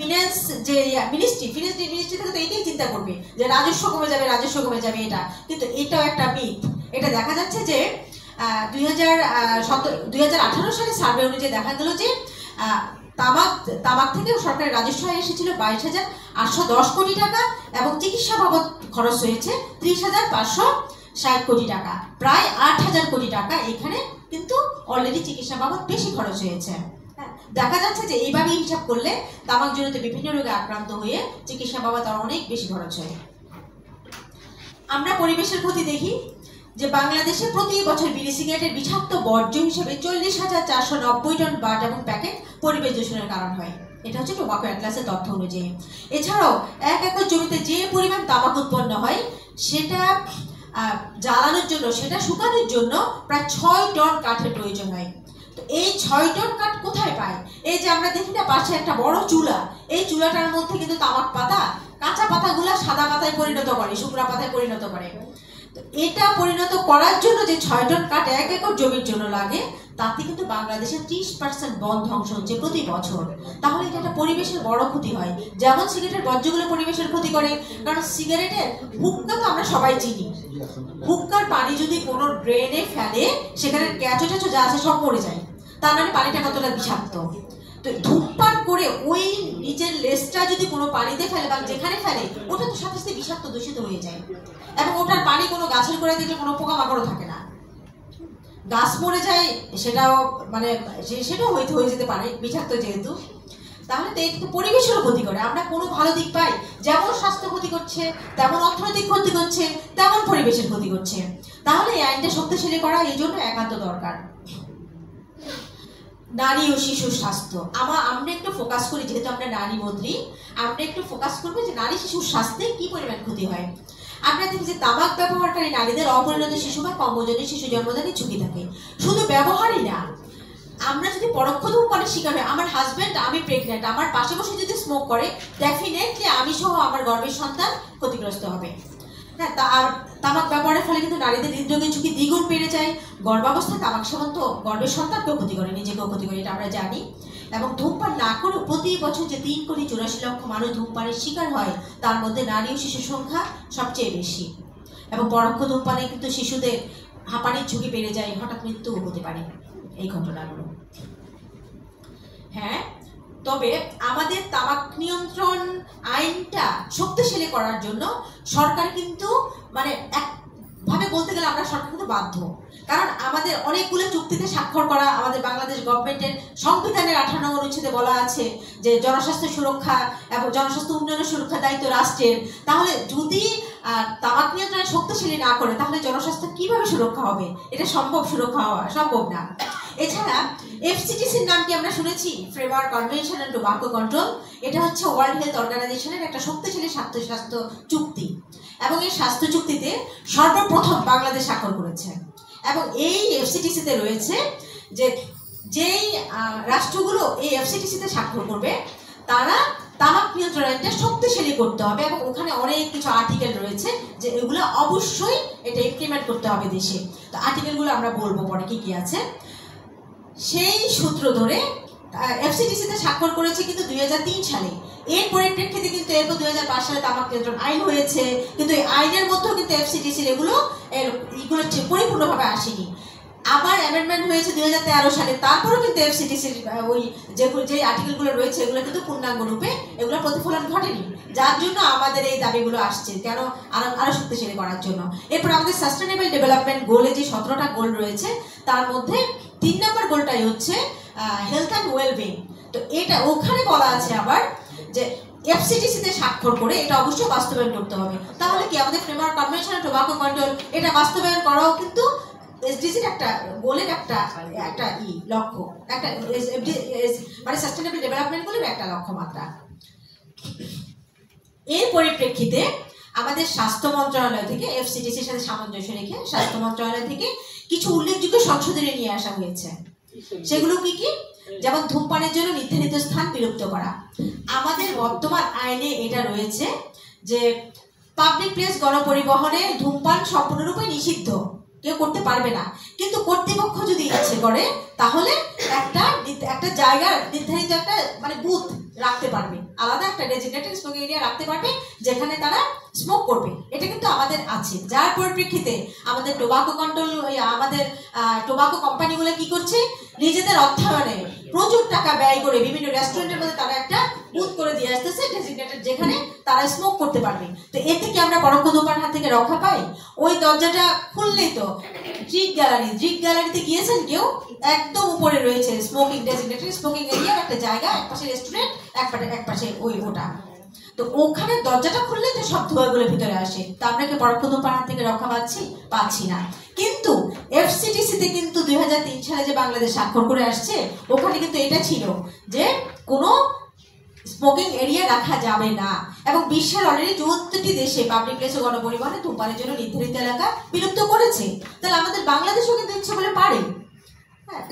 Finance যে ministry থেকে তো এটাই চিন্তা করবে যে রাজস্ব কমে যাবে এটা, কিন্তু এটাও একটা মিথ। এটা দেখা যাচ্ছে যে 2018 সালে সার্ভে অনুযায়ী দেখা গেল যে তামাক থেকে সরকারের রাজস্ব এসেছিল 22,810 কোটি টাকা এবং চিকিৎসা বাবদ খরচ হয়েছে 30,560 কোটি টাকা, প্রায় 8,000 কোটি টাকা এখানে কিন্তু অলরেডি চিকিৎসা বাবদ বেশি খরচ হয়েছে। দেখা যাচ্ছে যে এইভাবে হিসাব করলে তামাকজনিত বিভিন্ন রোগে আক্রান্ত হয়ে চিকিৎসা বাবদ আরো অনেক বেশি খরচ হয়। আমরা পরিবেশের ক্ষতি দেখি যে বাংলাদেশে প্রতি বছর বিড়ি সিগারেটের বিষাক্ত বর্জ্য হিসেবে 40,490 টন বাট এবং প্যাকেট পরিবেশ দূষণের কারণ হয়। এটা হচ্ছে টোবাকো অ্যাটলাসের তথ্য অনুযায়ী। এছাড়াও 1 একর জমিতে যে পরিমাণ তামাক উৎপন্ন হয় সেটা জ্বালানোর জন্য, সেটা শুকানোর জন্য প্রায় 6 টন কাঠের প্রয়োজন হয়। তো এই 6 টন কাঠ কোথায় পায়? এই যে আমরা দেখি না পাশে একটা বড় চুলা, এই চুলাটার মধ্যে কিন্তু তামাক পাতা, কাঁচা পাতাগুলা সাদা পাতায় পরিণত করে, শুকনা পাতায় পরিণত করে। তো এটা পরিণত করার জন্য যে 6 টন কাঠ 1 একর জমির জন্য লাগে, তাতে কিন্তু বাংলাদেশের 30% বন ধ্বংস হচ্ছে প্রতি বছর। তাহলে এটা একটা পরিবেশের বড় ক্ষতি হয়। যেমন সিগারেটের বর্জ্যগুলো পরিবেশের ক্ষতি করে, কারণ সিগারেটের হুক্কা তো আমরা সবাই চিনি, হুক্কার পানি যদি কোনো ড্রেনে ফেলে সেখানে ক্যাচো ট্যাচো যা আছে সব মরে যায়, তার মানে পানিটা কতটা বিষাক্ত। তো ধূমপান করে ওই নিজের লেজটা যদি কোনো পানিতে ফেলে বা যেখানে ফেলে, ওটা তো সাথে সাথে বিষাক্ত দূষিত হয়ে যায় এবং ওটার পানি কোনো গাছের গোড়ায় দেখলে কোনো পোকামাকড়ও থাকে না, গাছ মরে যায়, সেটাও মানে সেটাও হয়ে যেতে পারে বিষাক্ত যেহেতু। তাহলে তো এটা পরিবেশেরও ক্ষতি করে। আমরা কোনো ভালো দিক পাই, যেমন স্বাস্থ্য ক্ষতি করছে, তেমন অর্থনৈতিক ক্ষতি করছে, তেমন পরিবেশের ক্ষতি করছে। তাহলে এই আইনটা শক্তিশালী করা এই জন্য একান্ত দরকার। নারী ও শিশুর স্বাস্থ্য আমরা একটু ফোকাস করি, যেহেতু আমরা নারী মন্ত্রী, আমরা একটু ফোকাস করবো যে নারী শিশুর স্বাস্থ্যে কি পরিমাণ ক্ষতি হয়। আমরা দেখি যে তামাক ব্যবহারকারী নারীদের অপরিণত শিশু বা কর্মজনী শিশু জন্মদানের ঝুঁকি থাকে। শুধু ব্যবহারই না, আমরা যদি পরোক্ষ ধূমপানের শিকার হয়, আমার হাজব্যান্ড, আমি প্রেগনেন্ট, আমার পাশে বসে যদি স্মোক করে, ডেফিনেটলি আমি সহ আমার গর্ভের সন্তান ক্ষতিগ্রস্ত হবে। হ্যাঁ, আর তামাক ব্যবহারের ফলে কিন্তু নারীদের হৃদরোগের ঝুঁকি দ্বিগুণ বেড়ে যায়। গর্ভাবস্থায় তামাক সেবন তো গর্ভের সন্তানকেও ক্ষতি করে, নিজেকেও ক্ষতি করে, এটা আমরা জানি। এবং ধূমপান না করেও প্রতি বছর যে 3,84,00,000 মানুষ ধূমপানের শিকার হয়, তার মধ্যে নারী ও শিশুর সংখ্যা সবচেয়ে বেশি। এবং পরোক্ষ ধূমপানে কিন্তু শিশুদের হাঁপানির ঝুঁকি বেড়ে যায়, হঠাৎ মৃত্যুও হতে পারে এই ঘটনাগুলো। হ্যাঁ, তবে আমাদের তামাক নিয়ন্ত্রণ আইনটা শক্তিশালী করার জন্য সরকার কিন্তু মানে একভাবে বলতে গেলে আমরা সরকার কিন্তু বাধ্য, কারণ আমাদের অনেকগুলো চুক্তিতে স্বাক্ষর করা, আমাদের বাংলাদেশ গভর্নমেন্টের সংবিধানের 18 নং অনুচ্ছেদে বলা আছে যে জনস্বাস্থ্য সুরক্ষা এবং জনস্বাস্থ্য উন্নয়নের সুরক্ষার দায়িত্ব রাষ্ট্রের। তাহলে যদি তামাক নিয়ন্ত্রণ শক্তিশালী না করে, তাহলে জনস্বাস্থ্য কিভাবে সুরক্ষা হবে? এটা সুরক্ষা হওয়া সম্ভব না। এছাড়া এফসিটিসির নাম কি আমরা শুনেছি? Framework convention on tobacco control. এটা হচ্ছে ওয়ার্ল্ড হেলথ অর্গানাইজেশনের একটা শক্তিশালী স্বাস্থ্য চুক্তি, এবং এই স্বাস্থ্য চুক্তিতে সর্বপ্রথম বাংলাদেশ স্বাক্ষর করেছে। এবং এই এফসিটিসিতে রয়েছে যে যেই রাষ্ট্রগুলো এই এফসিটিসিতে স্বাক্ষর করবে তারা তামাক নিয়ন্ত্রণ আইনটা শক্তিশালী করতে হবে, এবং ওখানে অনেক কিছু আর্টিকেল রয়েছে যে এগুলো অবশ্যই এটা ইমপ্লিমেন্ট করতে হবে দেশে। তো আর্টিকেলগুলো আমরা বলবো পরে কি কি আছে। সেই সূত্র ধরে এফসিটিসিতে স্বাক্ষর করেছে কিন্তু 2003 সালে। এর পরিপ্রেক্ষিতে কিন্তু এরপর 2005 সালে তামাক নিয়ন্ত্রণ আইন হয়েছে, কিন্তু এই আইনের মধ্যেও কিন্তু এফসিটিসির এগুলো পরিপূর্ণভাবে আসেনি। আবার অ্যামেন্ডমেন্ট হয়েছে 2013 সালে, তারপরেও কিন্তু এফসিটিসির ওই যে আর্টিকেলগুলো রয়েছে এগুলো কিন্তু পূর্ণাঙ্গ রূপে এগুলো প্রতিফলন ঘটেনি, যার জন্য আমাদের এই দাবিগুলো আসছে কেন আরো শক্তিশালী করার জন্য। এরপর আমাদের সাস্টেনেবল ডেভেলপমেন্ট গোলে যে 17টা গোল রয়েছে, তার মধ্যে 3 নম্বর গোলটাই হচ্ছে হেলথ অ্যান্ড ওয়েলবিং। তো এটা ওখানে বলা আছে আবার যে এফসিটিসিতে স্বাক্ষর করে এটা অবশ্যই বাস্তবায়ন করতে হবে। তাহলে কি আমাদের framework convention on tobacco control এটা বাস্তবায়ন করাও কিন্তু এসডিজির একটা গোলের একটা লক্ষ্য, একটা মানে সাস্টেনেবল ডেভেলপমেন্ট গোলের একটা লক্ষ্যমাত্রা। এর পরিপ্রেক্ষিতে আমাদের স্বাস্থ্য মন্ত্রণালয় থেকে এফসিটিসির সাথে সামঞ্জস্য রেখে স্বাস্থ্য মন্ত্রণালয় থেকে কিছু উল্লেখযোগ্য সংশোধনী নিয়ে আসা হয়েছে। সেগুলো কি কি? যেমন ধূমপানের জন্য নির্ধারিত স্থান বিলুপ্ত করা। আমাদের বর্তমান আইনে এটা রয়েছে যে পাবলিক প্লেস গণপরিবহনে ধূমপান সম্পূর্ণরূপে নিষিদ্ধ, কেউ করতে পারবে না। কিন্তু কর্তৃপক্ষ যদি ইচ্ছে করে তাহলে একটা জায়গার নির্ধারিত একটা মানে বুথ রাখতে পারবে, আলাদা একটা ডেজিগনেটেড স্মোকিং এরিয়া রাখতে পারবে যেখানে তারা স্মোক করবে। এটা কিন্তু আমাদের আছে, যার পরিপ্রেক্ষিতে আমাদের টোবাকো কন্ট্রোল, আমাদের টোবাকো কোম্পানিগুলো কি করছে, নিজেদের অর্থায়নে প্রচুর টাকা ব্যয় করে বিভিন্ন রেস্টুরেন্টের মধ্যে তারা একটা বুথ করে দিয়ে আসতেছে ডেজিগনেটেড, যেখানে তারা স্মোক করতে পারবে। তো এর থেকে আমরা পরোক্ষ ধূমপান হাত থেকে রক্ষা পাই। ওই দরজাটা খুললেই তো ড্রিঙ্ক গ্যালারিতে গিয়েছেন কেউ, একদম উপরে রয়েছে স্মোকিং ডেজিগনেটেড স্মোকিং এরিয়ার একটা জায়গা, একপাশে রেস্টুরেন্ট, একপাশে ওটা। তো ওখানে দরজাটা খুললে তো সব ধোঁয়াগুলো ভিতরে আসে। তা আমরা কি পরোক্ষ ধূমপান হাত থেকে রক্ষা পাচ্ছি না। কিন্তু এফসিটিসিতে কিন্তু 2003 সালে যে বাংলাদেশ স্বাক্ষর করে আসছে, ওখানে কিন্তু এটা ছিল যে কোনো স্মোকিং এরিয়া রাখা যাবে না, এবং বিশ্বের অলরেডি 74টি দেশে পাবলিক প্লেস ও গণপরিবহনে ধূমপানের জন্য নির্ধারিত এলাকা বিলুপ্ত করেছে। তাহলে আমাদের বাংলাদেশও কিন্তু ইচ্ছে বলে পারে। হ্যাঁ।